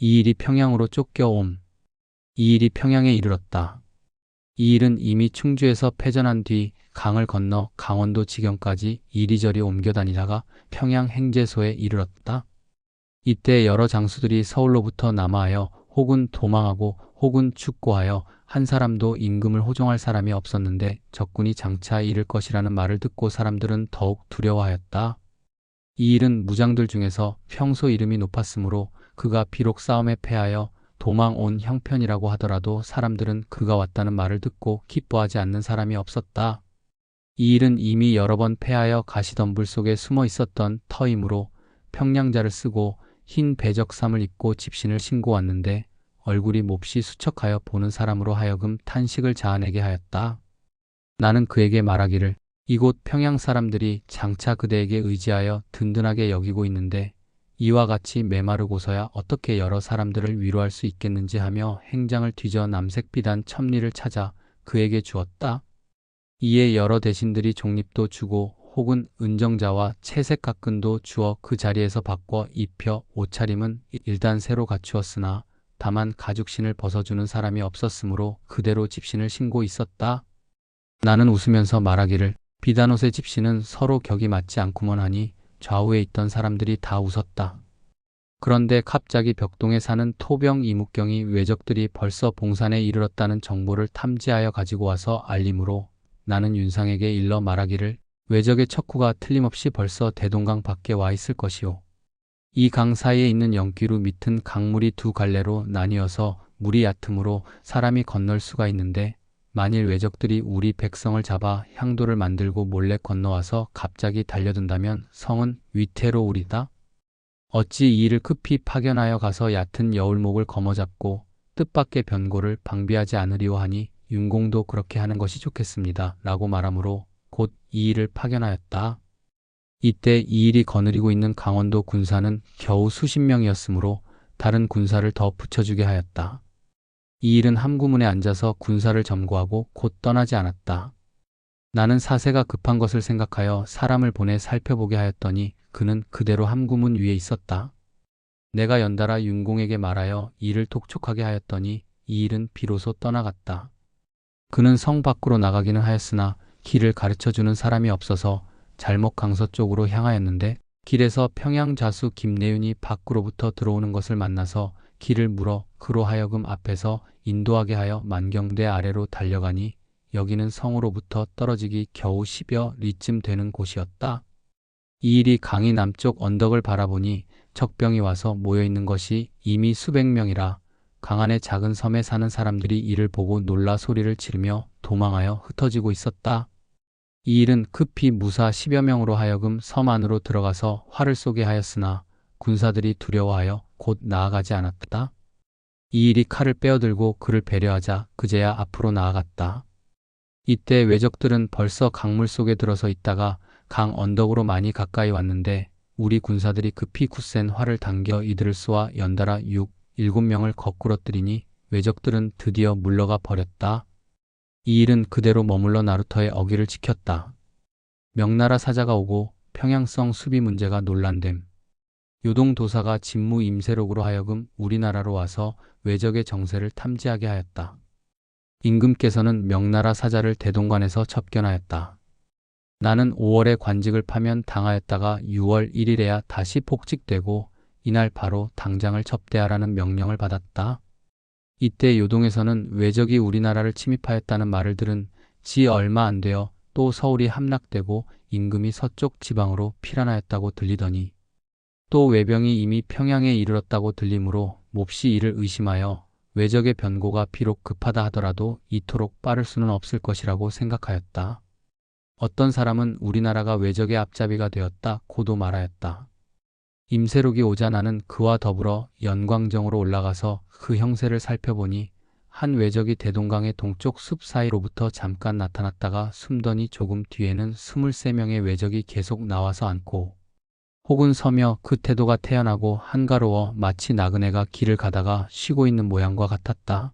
이 일이 평양으로 쫓겨옴. 이 일이 평양에 이르렀다. 이 일은 이미 충주에서 패전한 뒤 강을 건너 강원도 지경까지 이리저리 옮겨 다니다가 평양 행제소에 이르렀다. 이때 여러 장수들이 서울로부터 남하하여 혹은 도망하고 혹은 축고하여 한 사람도 임금을 호종할 사람이 없었는데 적군이 장차 이를 것이라는 말을 듣고 사람들은 더욱 두려워하였다. 이 일은 무장들 중에서 평소 이름이 높았으므로 그가 비록 싸움에 패하여 도망 온 형편이라고 하더라도 사람들은 그가 왔다는 말을 듣고 기뻐하지 않는 사람이 없었다. 이 일은 이미 여러 번 패하여 가시덤불 속에 숨어 있었던 터이므로 평량자를 쓰고 흰 배적삼을 입고 집신을 신고 왔는데 얼굴이 몹시 수척하여 보는 사람으로 하여금 탄식을 자아내게 하였다. 나는 그에게 말하기를 이곳 평양 사람들이 장차 그대에게 의지하여 든든하게 여기고 있는데 이와 같이 메마르고서야 어떻게 여러 사람들을 위로할 수 있겠는지 하며 행장을 뒤져 남색 비단 첨리를 찾아 그에게 주었다. 이에 여러 대신들이 종립도 주고 혹은 은정자와 채색 가끈도 주어 그 자리에서 바꿔 입혀 옷차림은 일단 새로 갖추었으나 다만 가죽신을 벗어주는 사람이 없었으므로 그대로 집신을 신고 있었다. 나는 웃으면서 말하기를 비단옷의 집신은 서로 격이 맞지 않구먼 하니 좌우에 있던 사람들이 다 웃었다. 그런데 갑자기 벽동에 사는 토병 이묵경이 왜적들이 벌써 봉산에 이르렀다는 정보를 탐지하여 가지고 와서 알림으로 나는 윤상에게 일러 말하기를 왜적의 척후가 틀림없이 벌써 대동강 밖에 와 있을 것이오. 이 강 사이에 있는 영귀루 밑은 강물이 두 갈래로 나뉘어서 물이 얕으므로 사람이 건널 수가 있는데 만일 왜적들이 우리 백성을 잡아 향도를 만들고 몰래 건너와서 갑자기 달려든다면 성은 위태로우리다. 어찌 이 일을 급히 파견하여 가서 얕은 여울목을 거머잡고 뜻밖의 변고를 방비하지 않으리오 하니 윤공도 그렇게 하는 것이 좋겠습니다. 라고 말하므로 곧 이 일을 파견하였다. 이때 이 일이 거느리고 있는 강원도 군사는 겨우 수십 명이었으므로 다른 군사를 더 붙여주게 하였다. 이 일은 함구문에 앉아서 군사를 점거하고 곧 떠나지 않았다. 나는 사세가 급한 것을 생각하여 사람을 보내 살펴보게 하였더니 그는 그대로 함구문 위에 있었다. 내가 연달아 윤공에게 말하여 일을 독촉하게 하였더니 이 일은 비로소 떠나갔다. 그는 성 밖으로 나가기는 하였으나 길을 가르쳐주는 사람이 없어서 잘목강서 쪽으로 향하였는데 길에서 평양자수 김내윤이 밖으로부터 들어오는 것을 만나서 길을 물어 그로 하여금 앞에서 인도하게 하여 만경대 아래로 달려가니 여기는 성으로부터 떨어지기 겨우 10여 리쯤 되는 곳이었다. 이 일이 강이 남쪽 언덕을 바라보니 적병이 와서 모여있는 것이 이미 수백 명이라 강 안의 작은 섬에 사는 사람들이 이를 보고 놀라 소리를 지르며 도망하여 흩어지고 있었다. 이 일은 급히 무사 10여 명으로 하여금 섬 안으로 들어가서 활을 쏘게 하였으나 군사들이 두려워하여 곧 나아가지 않았다. 이 일이 칼을 빼어들고 그를 배려하자 그제야 앞으로 나아갔다. 이때 왜적들은 벌써 강물 속에 들어서 있다가 강 언덕으로 많이 가까이 왔는데 우리 군사들이 급히 굳센 활을 당겨 이들을 쏘아 연달아 6, 7명을 거꾸러뜨리니 왜적들은 드디어 물러가 버렸다. 이 일은 그대로 머물러 나루터의 어기를 지켰다. 명나라 사자가 오고 평양성 수비 문제가 논란됨. 요동도사가 진무 임세록으로 하여금 우리나라로 와서 왜적의 정세를 탐지하게 하였다. 임금께서는 명나라 사자를 대동관에서 접견하였다. 나는 5월에 관직을 파면 당하였다가 6월 1일에야 다시 복직되고 이날 바로 당장을 접대하라는 명령을 받았다. 이때 요동에서는 왜적이 우리나라를 침입하였다는 말을 들은 지 얼마 안 되어 또 서울이 함락되고 임금이 서쪽 지방으로 피란하였다고 들리더니 또 왜병이 이미 평양에 이르렀다고 들리므로 몹시 이를 의심하여 왜적의 변고가 비록 급하다 하더라도 이토록 빠를 수는 없을 것이라고 생각하였다. 어떤 사람은 우리나라가 왜적의 앞잡이가 되었다 고도 말하였다. 임세록이 오자 나는 그와 더불어 연광정으로 올라가서 그 형세를 살펴보니 한 왜적이 대동강의 동쪽 숲 사이로부터 잠깐 나타났다가 숨더니 조금 뒤에는 23명의 왜적이 계속 나와서 앉고 혹은 서며 그 태도가 태연하고 한가로워 마치 나그네가 길을 가다가 쉬고 있는 모양과 같았다.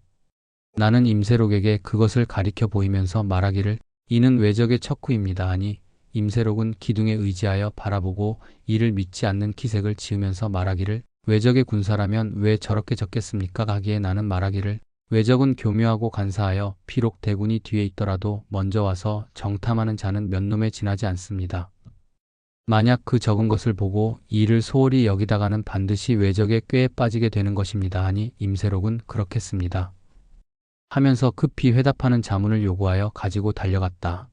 나는 임세록에게 그것을 가리켜 보이면서 말하기를 이는 왜적의 척후입니다 하니 임세록은 기둥에 의지하여 바라보고 이를 믿지 않는 기색을 지으면서 말하기를 외적의 군사라면 왜 저렇게 적겠습니까? 가기에 나는 말하기를 외적은 교묘하고 간사하여 비록 대군이 뒤에 있더라도 먼저 와서 정탐하는 자는 몇 놈에 지나지 않습니다. 만약 그 적은 것을 보고 이를 소홀히 여기다가는 반드시 외적의 꾀에 빠지게 되는 것입니다. 하니 임세록은 그렇겠습니다. 하면서 급히 회답하는 자문을 요구하여 가지고 달려갔다.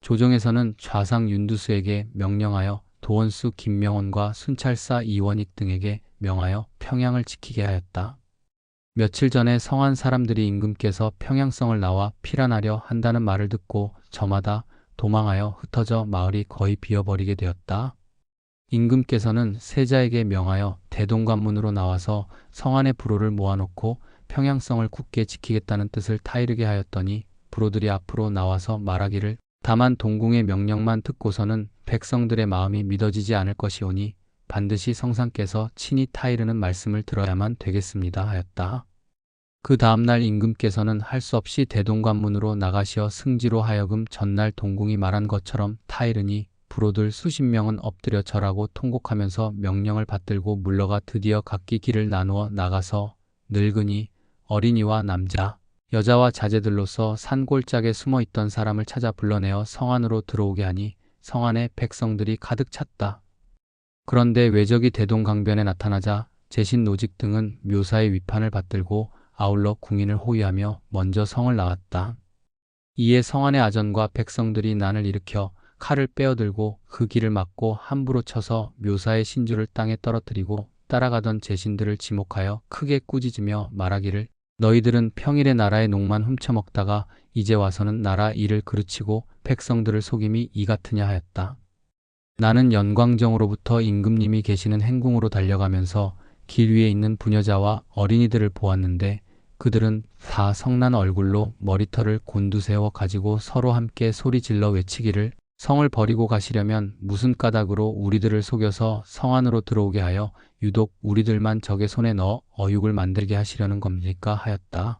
조정에서는 좌상 윤두수에게 명령하여 도원수 김명원과 순찰사 이원익 등에게 명하여 평양을 지키게 하였다. 며칠 전에 성안 사람들이 임금께서 평양성을 나와 피란하려 한다는 말을 듣고 저마다 도망하여 흩어져 마을이 거의 비어버리게 되었다. 임금께서는 세자에게 명하여 대동관문으로 나와서 성안의 부로를 모아놓고 평양성을 굳게 지키겠다는 뜻을 타이르게 하였더니 부로들이 앞으로 나와서 말하기를 다만 동궁의 명령만 듣고서는 백성들의 마음이 믿어지지 않을 것이오니 반드시 성상께서 친히 타이르는 말씀을 들어야만 되겠습니다 하였다. 그 다음날 임금께서는 할 수 없이 대동관문으로 나가시어 승지로 하여금 전날 동궁이 말한 것처럼 타이르니 부로들 수십 명은 엎드려 절하고 통곡하면서 명령을 받들고 물러가 드디어 각기 길을 나누어 나가서 늙은이, 어린이와 남자, 여자와 자제들로서 산골짜기에 숨어있던 사람을 찾아 불러내어 성안으로 들어오게 하니 성안에 백성들이 가득 찼다. 그런데 외적이 대동강변에 나타나자 제신 노직 등은 묘사의 위판을 받들고 아울러 궁인을 호위하며 먼저 성을 나왔다. 이에 성안의 아전과 백성들이 난을 일으켜 칼을 빼어들고 그 길을 막고 함부로 쳐서 묘사의 신주를 땅에 떨어뜨리고 따라가던 제신들을 지목하여 크게 꾸짖으며 말하기를 너희들은 평일에 나라의 농만 훔쳐먹다가 이제 와서는 나라 일을 그르치고 백성들을 속임이 이 같으냐 하였다. 나는 연광정으로부터 임금님이 계시는 행궁으로 달려가면서 길 위에 있는 부녀자와 어린이들을 보았는데 그들은 다 성난 얼굴로 머리털을 곤두세워 가지고 서로 함께 소리질러 외치기를 성을 버리고 가시려면 무슨 까닭으로 우리들을 속여서 성 안으로 들어오게 하여 유독 우리들만 적의 손에 넣어 어육을 만들게 하시려는 겁니까 하였다.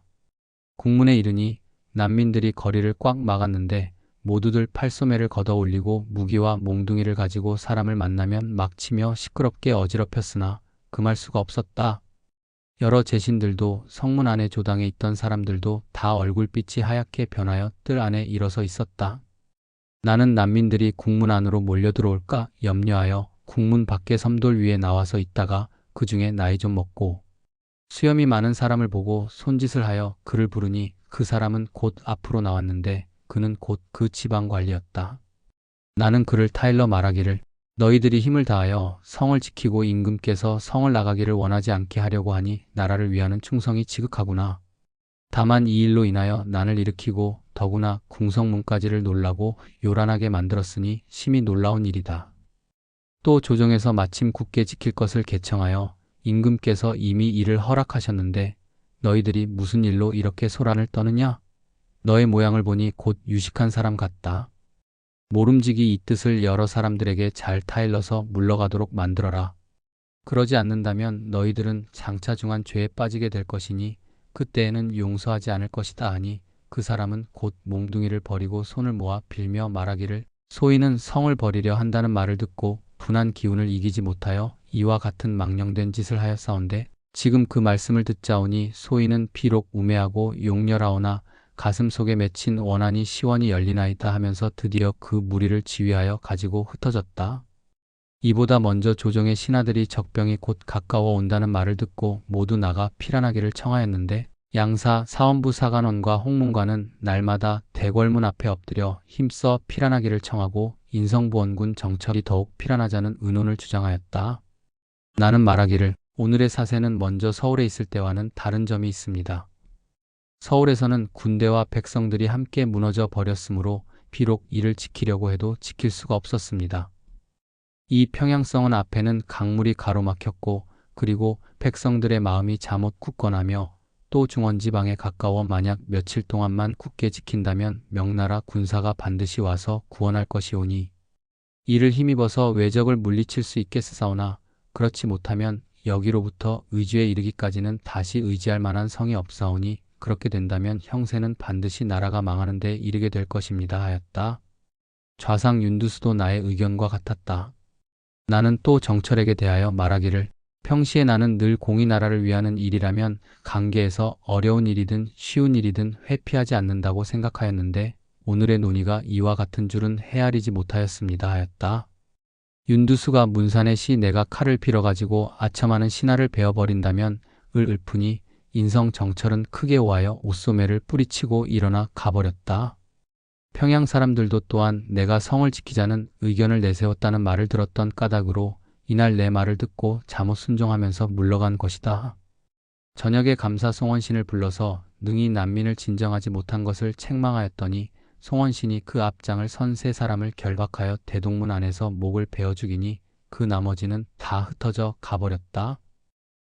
국문에 이르니 난민들이 거리를 꽉 막았는데 모두들 팔소매를 걷어 올리고 무기와 몽둥이를 가지고 사람을 만나면 막 치며 시끄럽게 어지럽혔으나 금할 수가 없었다. 여러 제신들도 성문 안에 조당에 있던 사람들도 다 얼굴빛이 하얗게 변하여 뜰 안에 일어서 있었다. 나는 난민들이 국문 안으로 몰려 들어올까 염려하여 국문 밖에 섬돌 위에 나와서 있다가 그 중에 나이 좀 먹고 수염이 많은 사람을 보고 손짓을 하여 그를 부르니 그 사람은 곧 앞으로 나왔는데 그는 곧 그 지방 관리였다. 나는 그를 타일러 말하기를 너희들이 힘을 다하여 성을 지키고 임금께서 성을 나가기를 원하지 않게 하려고 하니 나라를 위하는 충성이 지극하구나. 다만 이 일로 인하여 난을 일으키고 더구나 궁성문까지를 놀라고 요란하게 만들었으니 심히 놀라운 일이다. 또 조정에서 마침 굳게 지킬 것을 개청하여 임금께서 이미 이를 허락하셨는데 너희들이 무슨 일로 이렇게 소란을 떠느냐? 너의 모양을 보니 곧 유식한 사람 같다. 모름지기 이 뜻을 여러 사람들에게 잘 타일러서 물러가도록 만들어라. 그러지 않는다면 너희들은 장차 중한 죄에 빠지게 될 것이니 그때에는 용서하지 않을 것이다 하니 그 사람은 곧 몽둥이를 버리고 손을 모아 빌며 말하기를 소인은 성을 버리려 한다는 말을 듣고 분한 기운을 이기지 못하여 이와 같은 망령된 짓을 하였사온데 지금 그 말씀을 듣자오니 소인은 비록 우매하고 용렬하오나 가슴 속에 맺힌 원한이 시원히 열리나이다 하면서 드디어 그 무리를 지휘하여 가지고 흩어졌다. 이보다 먼저 조정의 신하들이 적병이 곧 가까워 온다는 말을 듣고 모두 나가 피란하기를 청하였는데 양사 사원부 사관원과 홍문관은 날마다 대궐문 앞에 엎드려 힘써 피란하기를 청하고 인성부원군 정철이 더욱 피란하자는 의논을 주장하였다. 나는 말하기를 오늘의 사세는 먼저 서울에 있을 때와는 다른 점이 있습니다. 서울에서는 군대와 백성들이 함께 무너져 버렸으므로 비록 이를 지키려고 해도 지킬 수가 없었습니다. 이 평양성은 앞에는 강물이 가로막혔고 그리고 백성들의 마음이 잠옷 굳건하며 또 중원지방에 가까워 만약 며칠 동안만 굳게 지킨다면 명나라 군사가 반드시 와서 구원할 것이오니 이를 힘입어서 외적을 물리칠 수 있겠사오나 그렇지 못하면 여기로부터 의주에 이르기까지는 다시 의지할 만한 성이 없사오니 그렇게 된다면 형세는 반드시 나라가 망하는 데 이르게 될 것입니다 하였다. 좌상 윤두수도 나의 의견과 같았다. 나는 또 정철에게 대하여 말하기를 평시에 나는 늘 공이 나라를 위하는 일이라면 관계에서 어려운 일이든 쉬운 일이든 회피하지 않는다고 생각하였는데 오늘의 논의가 이와 같은 줄은 헤아리지 못하였습니다 하였다. 윤두수가 문산의 시 내가 칼을 빌어가지고 아첨하는 신하를 베어버린다면 을을프니 인성 정철은 크게 오하여 옷소매를 뿌리치고 일어나 가버렸다. 평양 사람들도 또한 내가 성을 지키자는 의견을 내세웠다는 말을 들었던 까닭으로 이날 내 말을 듣고 잠옷 순종하면서 물러간 것이다. 저녁에 감사 송원신을 불러서 능히 난민을 진정하지 못한 것을 책망하였더니 송원신이 그 앞장을 선 세 사람을 결박하여 대동문 안에서 목을 베어 죽이니 그 나머지는 다 흩어져 가버렸다.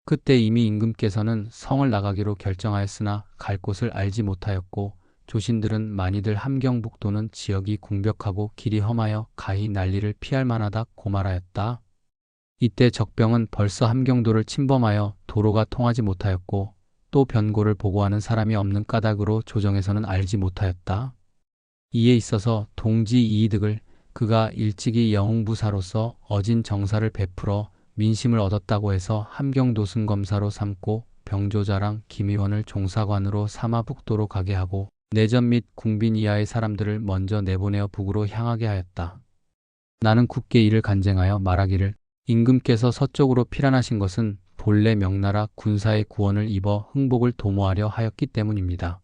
그때 이미 임금께서는 성을 나가기로 결정하였으나 갈 곳을 알지 못하였고 조신들은 많이들 함경북도는 지역이 궁벽하고 길이 험하여 가히 난리를 피할 만하다고 말하였다. 이때 적병은 벌써 함경도를 침범하여 도로가 통하지 못하였고 또 변고를 보고하는 사람이 없는 까닭으로 조정에서는 알지 못하였다. 이에 있어서 동지 이이득을 그가 일찍이 영웅부사로서 어진 정사를 베풀어 민심을 얻었다고 해서 함경도승 검사로 삼고 병조자랑 김의원을 종사관으로 삼아 북도로 가게 하고 내전 및 궁빈 이하의 사람들을 먼저 내보내어 북으로 향하게 하였다. 나는 굳게 이를 간쟁하여 말하기를 임금께서 서쪽으로 피란하신 것은 본래 명나라 군사의 구원을 입어 흥복을 도모하려 하였기 때문입니다.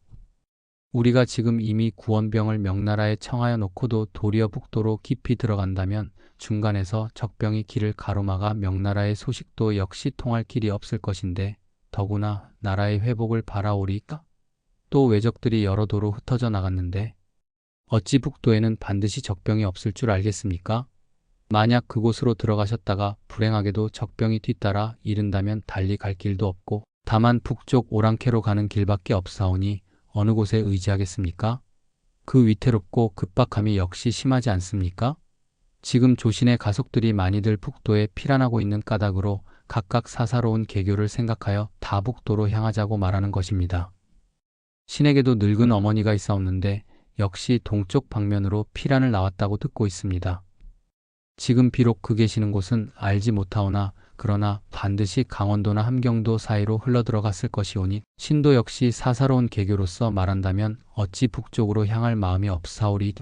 우리가 지금 이미 구원병을 명나라에 청하여 놓고도 도리어 북도로 깊이 들어간다면 중간에서 적병이 길을 가로막아 명나라의 소식도 역시 통할 길이 없을 것인데 더구나 나라의 회복을 바라오리까? 또 왜적들이 여러 도로 흩어져 나갔는데 어찌 북도에는 반드시 적병이 없을 줄 알겠습니까? 만약 그곳으로 들어가셨다가 불행하게도 적병이 뒤따라 이른다면 달리 갈 길도 없고 다만 북쪽 오랑캐로 가는 길밖에 없사오니 어느 곳에 의지하겠습니까? 그 위태롭고 급박함이 역시 심하지 않습니까? 지금 조신의 가속들이 많이들 북도에 피란하고 있는 까닭으로 각각 사사로운 개교를 생각하여 다 북도로 향하자고 말하는 것입니다. 신에게도 늙은 어머니가 있사옵는데 역시 동쪽 방면으로 피란을 나왔다고 듣고 있습니다. 지금 비록 그 계시는 곳은 알지 못하오나 그러나 반드시 강원도나 함경도 사이로 흘러들어갔을 것이오니 신도 역시 사사로운 개교로서 말한다면 어찌 북쪽으로 향할 마음이 없사오리.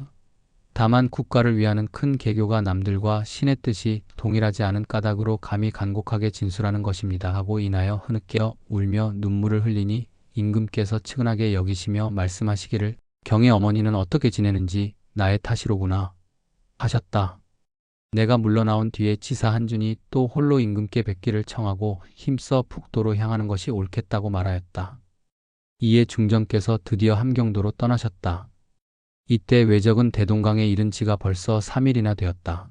다만 국가를 위하는 큰 개교가 남들과 신의 뜻이 동일하지 않은 까닭으로 감히 간곡하게 진술하는 것입니다 하고 인하여 흐느껴 울며 눈물을 흘리니 임금께서 측은하게 여기시며 말씀하시기를 경의 어머니는 어떻게 지내는지 나의 탓이로구나 하셨다. 내가 물러나온 뒤에 치사 한준이 또 홀로 임금께 뵙기를 청하고 힘써 북도로 향하는 것이 옳겠다고 말하였다. 이에 중전께서 드디어 함경도로 떠나셨다. 이때 왜적은 대동강에 이른 지가 벌써 3일이나 되었다.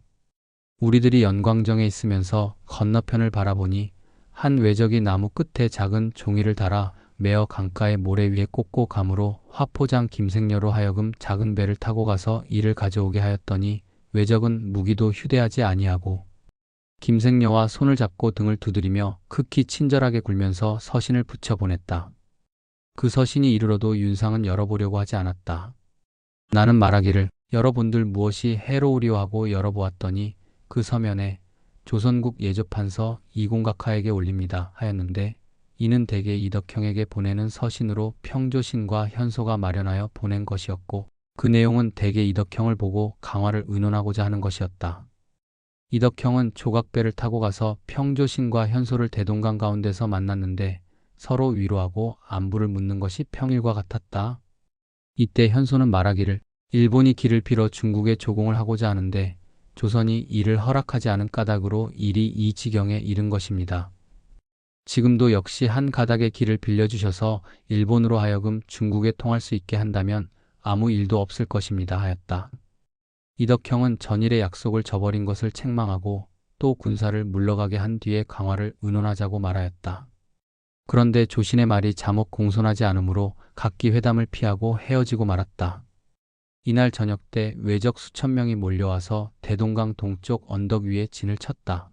우리들이 연광정에 있으면서 건너편을 바라보니 한 왜적이 나무 끝에 작은 종이를 달아 매어 강가의 모래 위에 꽂고 가므로 화포장 김생녀로 하여금 작은 배를 타고 가서 이를 가져오게 하였더니 왜적은 무기도 휴대하지 아니하고 김생녀와 손을 잡고 등을 두드리며 극히 친절하게 굴면서 서신을 붙여 보냈다. 그 서신이 이르러도 윤상은 열어보려고 하지 않았다. 나는 말하기를 여러분들 무엇이 해로우리오 하고 열어보았더니 그 서면에 조선국 예조판서 이공각하에게 올립니다 하였는데 이는 대개 이덕형에게 보내는 서신으로 평조신과 현소가 마련하여 보낸 것이었고 그 내용은 대개 이덕형을 보고 강화를 의논하고자 하는 것이었다. 이덕형은 조각배를 타고 가서 평조신과 현소를 대동강 가운데서 만났는데 서로 위로하고 안부를 묻는 것이 평일과 같았다. 이때 현소는 말하기를 일본이 길을 빌어 중국에 조공을 하고자 하는데 조선이 이를 허락하지 않은 까닭으로 일이 이 지경에 이른 것입니다. 지금도 역시 한 가닥의 길을 빌려주셔서 일본으로 하여금 중국에 통할 수 있게 한다면 아무 일도 없을 것입니다 하였다. 이덕형은 전일의 약속을 저버린 것을 책망하고 또 군사를 물러가게 한 뒤에 강화를 의논하자고 말하였다. 그런데 조신의 말이 자목 공손하지 않으므로 각기 회담을 피하고 헤어지고 말았다. 이날 저녁 때 왜적 수천 명이 몰려와서 대동강 동쪽 언덕 위에 진을 쳤다.